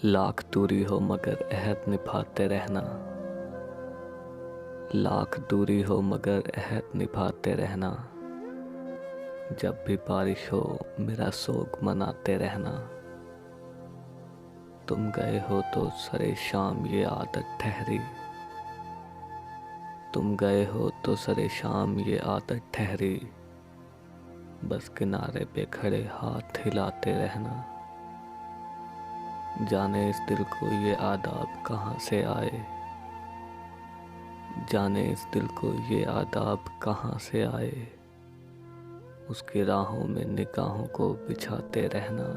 लाख दूरी हो मगर अहद निभाते रहना। लाख दूरी हो मगर अहद निभाते रहना। जब भी बारिश हो मेरा सोग मनाते रहना। तुम गए हो तो सरे शाम ये आदत ठहरी। तुम गए हो तो सरे शाम ये आदत ठहरी। बस किनारे पे खड़े हाथ हिलाते रहना। जाने इस दिल को ये आदाब कहाँ से आए। जाने इस दिल को ये आदाब कहाँ से आए। उसकी राहों में निगाहों को बिछाते रहना।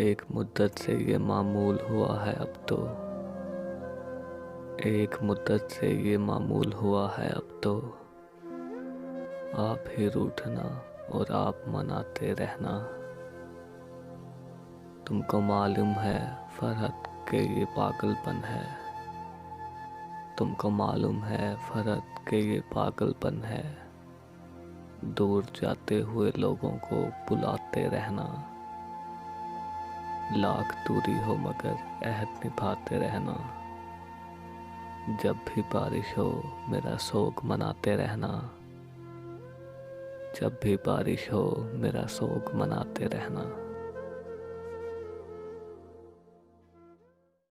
एक मुद्दत से ये मामूल हुआ है अब तो। एक मुद्दत से ये मामूल हुआ है अब तो। आप ही रूठना और आप मनाते रहना। तुमको मालूम है फरहत के ये पागलपन है। तुमको मालूम है फरहत के ये पागलपन है। दूर जाते हुए लोगों को बुलाते रहना। लाख दूरी हो मगर अहद निभाते रहना। जब भी बारिश हो मेरा सोग मनाते रहना। जब भी बारिश हो मेरा सोग मनाते रहना।